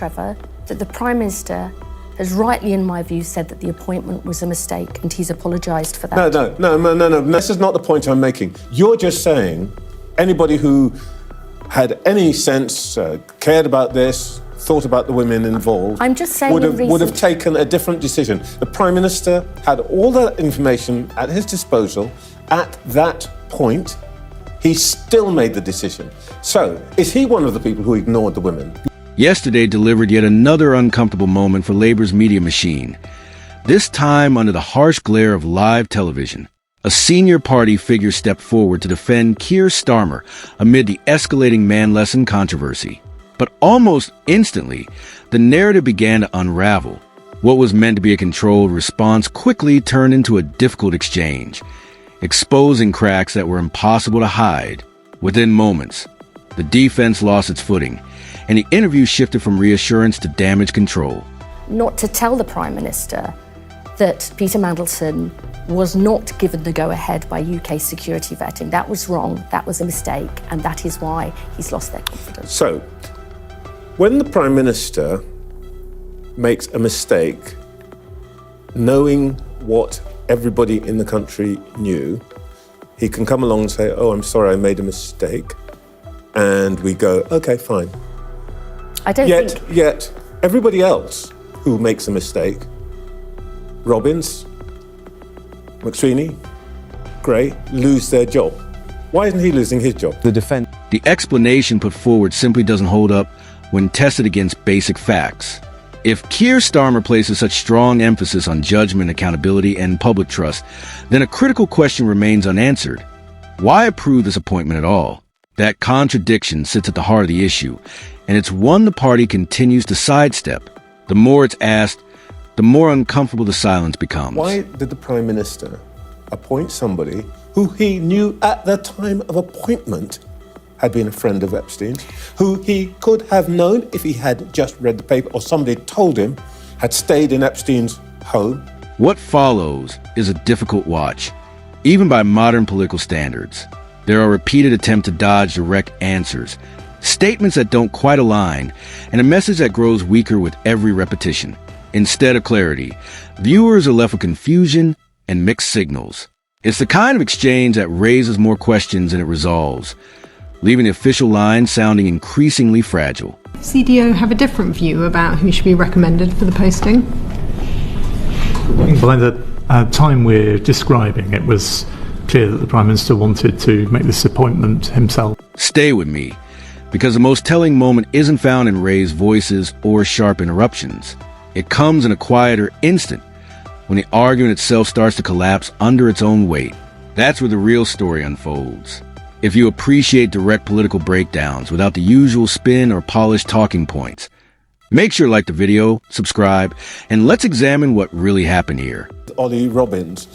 Trevor, that the Prime Minister has rightly, in my view, said that the appointment was a mistake, and he's apologised for that. No. This is not the point I'm making. You're just saying anybody who had any sense, cared about this, thought about the women involved, I'm just saying would have taken a different decision. The Prime Minister had all that information at his disposal at that point. He still made the decision. So, is he one of the people who ignored the women? Yesterday delivered yet another uncomfortable moment for Labour's media machine. This time under the harsh glare of live television. A senior party figure stepped forward to defend Keir Starmer amid the escalating man-lesson controversy. But almost instantly, the narrative began to unravel. What was meant to be a controlled response quickly turned into a difficult exchange, exposing cracks that were impossible to hide. Within moments, the defense lost its footing, and the interview shifted from reassurance to damage control. Not to tell the Prime Minister that Peter Mandelson was not given the go-ahead by UK security vetting. That was wrong, that was a mistake, and that is why he's lost their confidence. So, when the Prime Minister makes a mistake, knowing what everybody in the country knew, he can come along and say, oh, I'm sorry, I made a mistake. And we go, okay, fine. Yet, everybody else who makes a mistake, Robbins, McSweeney, Gray, lose their job. Why isn't he losing his job? The explanation put forward simply doesn't hold up when tested against basic facts. If Keir Starmer places such strong emphasis on judgment, accountability, and public trust, then a critical question remains unanswered. Why approve this appointment at all? That contradiction sits at the heart of the issue, and it's one the party continues to sidestep. The more it's asked, the more uncomfortable the silence becomes. Why did the Prime Minister appoint somebody who he knew at the time of appointment had been a friend of Epstein's, who he could have known if he had just read the paper or somebody told him, had stayed in Epstein's home? What follows is a difficult watch, even by modern political standards. There are repeated attempts to dodge direct answers, statements that don't quite align, and a message that grows weaker with every repetition. Instead of clarity, viewers are left with confusion and mixed signals. It's the kind of exchange that raises more questions than it resolves, leaving the official line sounding increasingly fragile. CDO have a different view about who should be recommended for the posting? By the time we're describing, it was clear that the Prime Minister wanted to make this appointment himself. Stay with me, because the most telling moment isn't found in raised voices or sharp interruptions. It comes in a quieter instant, when the argument itself starts to collapse under its own weight. That's where the real story unfolds. If you appreciate direct political breakdowns without the usual spin or polished talking points, make sure to like the video, subscribe, and let's examine what really happened here. Ollie Robbins.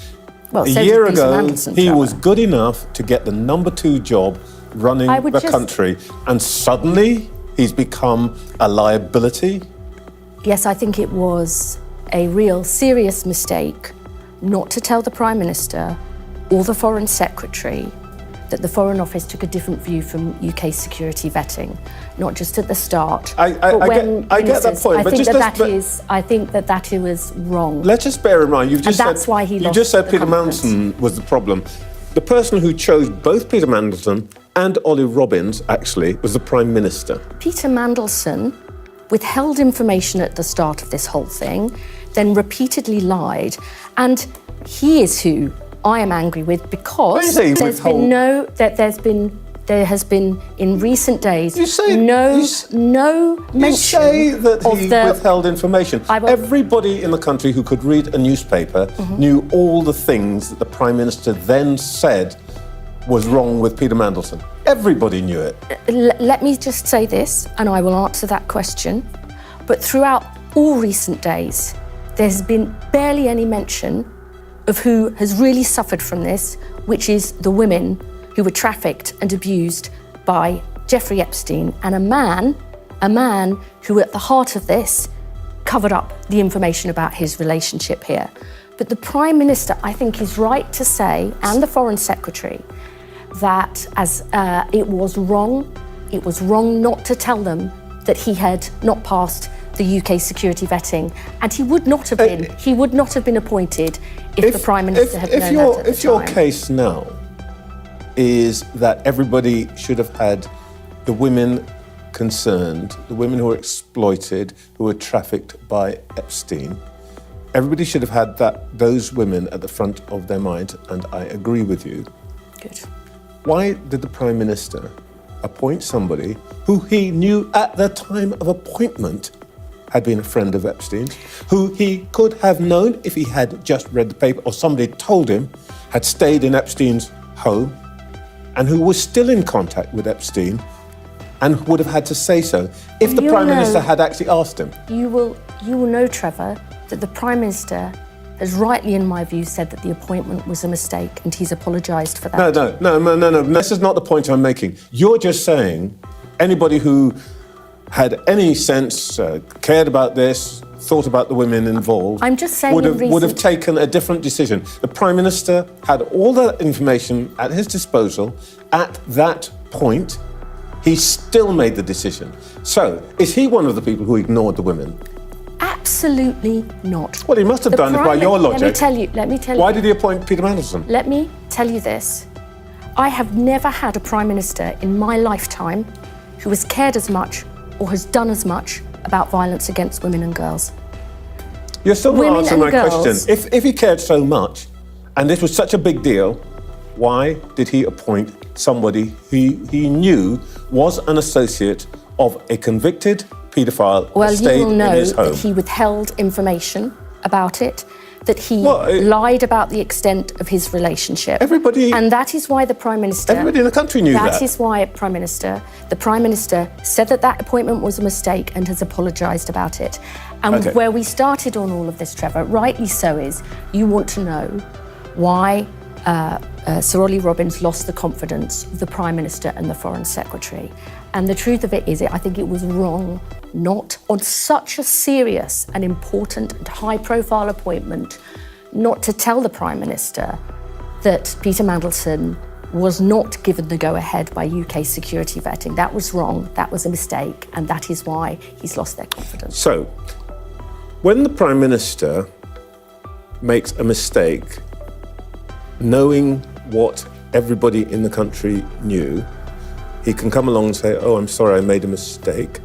Well, a year ago, he was good enough to get the number 2 job running the country, and suddenly he's become a liability? Yes, I think it was a real serious mistake not to tell the Prime Minister or the Foreign Secretary that the Foreign Office took a different view from UK security vetting, not just at the start. I get that point, I think that was wrong. Let's just bear in mind, you just said Peter Mandelson was the problem. The person who chose both Peter Mandelson and Ollie Robbins, actually, was the Prime Minister. Peter Mandelson withheld information at the start of this whole thing, then repeatedly lied, and he is who I am angry with, because there has been in recent days no mention. You say that he withheld information. Everybody in the country who could read a newspaper knew all the things that the Prime Minister then said was wrong with Peter Mandelson. Everybody knew it. Let me just say this, and I will answer that question. But throughout all recent days, there's been barely any mention of who has really suffered from this, which is the women who were trafficked and abused by Jeffrey Epstein, and a man who at the heart of this covered up the information about his relationship here. But the Prime Minister, I think, is right to say, and the Foreign Secretary, that it was wrong not to tell them that he had not passed the UK security vetting, and he would not have been. He would not have been appointed if the Prime Minister had known that at the time. If your case now is that everybody should have had the women concerned, the women who were exploited, who were trafficked by Epstein, everybody should have had those women at the front of their mind, and I agree with you. Good. Why did the Prime Minister appoint somebody who he knew at the time of appointment had been a friend of Epstein's, who he could have known if he had just read the paper or somebody told him, had stayed in Epstein's home, and who was still in contact with Epstein and would have had to say so if the Prime Minister had actually asked him? You will know, Trevor, that the Prime Minister has rightly, in my view, said that the appointment was a mistake, and he's apologised for that. No. This is not the point I'm making. You're just saying anybody who had any sense, cared about this, thought about the women involved, I'm just saying would have taken a different decision. The Prime Minister had all that information at his disposal at that point. He still made the decision. So, is he one of the people who ignored the women? Absolutely not. Well, he must have done it by your logic. Let me tell you. Why did he appoint Peter Mandelson? Let me tell you this. I have never had a Prime Minister in my lifetime who has cared as much or has done as much about violence against women and girls. You're still not answering my question. Girls. If he cared so much, and this was such a big deal, why did he appoint somebody he knew was an associate of a convicted paedophile who stayed in his home? Well, you will know that he withheld information about it, that he lied about the extent of his relationship. And that is why the Prime Minister... Everybody in the country knew that. That is why the Prime Minister said that appointment was a mistake and has apologised about it. And where we started on all of this, Trevor, rightly so, is you want to know why Sir Ollie Robbins lost the confidence of the Prime Minister and the Foreign Secretary. And the truth of it is, I think it was wrong not on such a serious and important and high-profile appointment not to tell the Prime Minister that Peter Mandelson was not given the go-ahead by UK security vetting. That was wrong, that was a mistake, and that is why he's lost their confidence. So, when the Prime Minister makes a mistake, knowing what everybody in the country knew, he can come along and say, oh, I'm sorry, I made a mistake.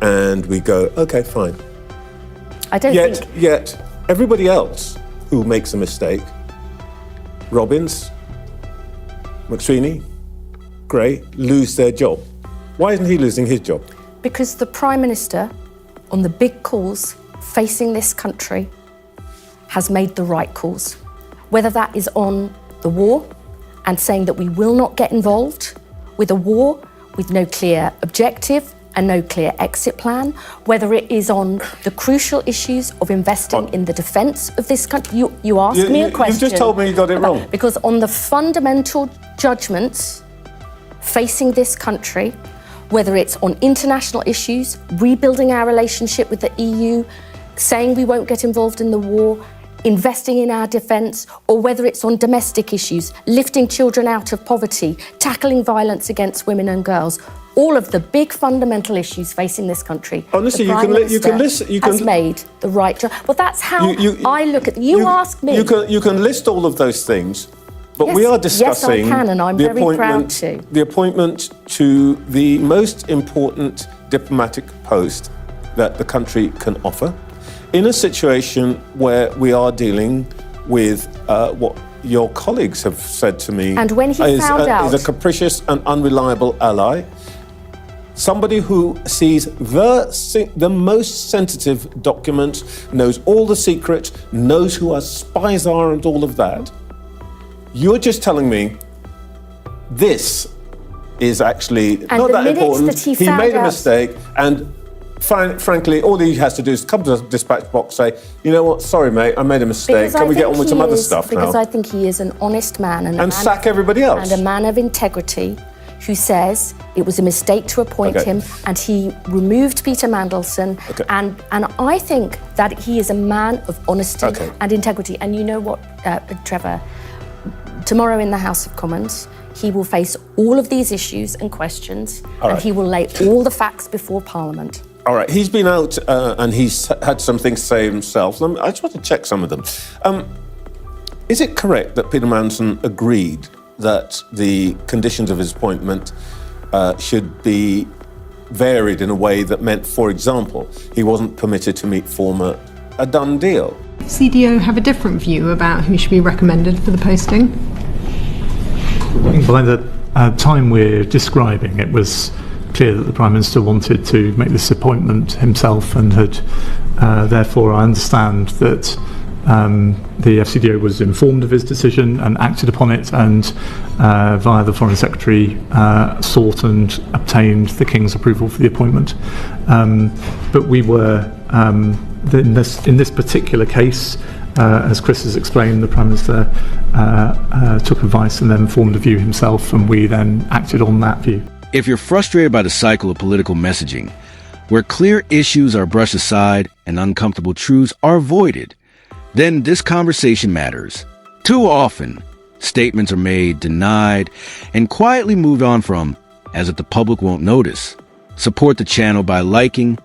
And we go, OK, fine. Yet, everybody else who makes a mistake, Robbins, McSweeney, Gray, lose their job. Why isn't he losing his job? Because the Prime Minister, on the big calls facing this country, has made the right calls. Whether that is on the war and saying that we will not get involved with a war with no clear objective and no clear exit plan, whether it is on the crucial issues of investing in the defence of this country. You asked me a question. You've just told me you got it wrong. Because on the fundamental judgments facing this country, whether it's on international issues, rebuilding our relationship with the EU, saying we won't get involved in the war, investing in our defence, or whether it's on domestic issues, lifting children out of poverty, tackling violence against women and girls, all of the big fundamental issues facing this country. Honestly, the Prime Minister has made the right job. Well, that's how I look at it. You ask me. You can list all of those things, but we are discussing yes, I can, and I'm very proud to. The appointment to the most important diplomatic post that the country can offer, in a situation where we are dealing with what your colleagues have said to me and when he found out is a capricious and unreliable ally, somebody who sees the most sensitive documents, knows all the secrets, knows who our spies are and all of that. You're just telling me this is actually not that important. That he made a mistake, and frankly, all he has to do is come to the dispatch box, say, you know what, sorry, mate, I made a mistake. Can we get on with some other stuff now? Because I think he is an honest man. And sack everybody else. And a man of integrity who says it was a mistake to appoint him, and he removed Peter Mandelson. And I think that he is a man of honesty and integrity. And you know what, Trevor? Tomorrow in the House of Commons, he will face all of these issues and questions, and he will lay all the facts before Parliament. All right, he's been out and he's had some things to say himself. I just want to check some of them. Is it correct that Peter Manson agreed that the conditions of his appointment should be varied in a way that meant, for example, he wasn't permitted to meet former a done deal? CDO have a different view about who should be recommended for the posting? By the time we're describing, it was clear that the Prime Minister wanted to make this appointment himself and had, therefore, I understand that the FCDO was informed of his decision and acted upon it, and via the Foreign Secretary sought and obtained the King's approval for the appointment. But we were, in this particular case, as Chris has explained, the Prime Minister took advice and then formed a view himself, and we then acted on that view. If you're frustrated by the cycle of political messaging, where clear issues are brushed aside and uncomfortable truths are avoided, then this conversation matters. Too often, statements are made, denied, and quietly moved on from, as if the public won't notice. Support the channel by liking,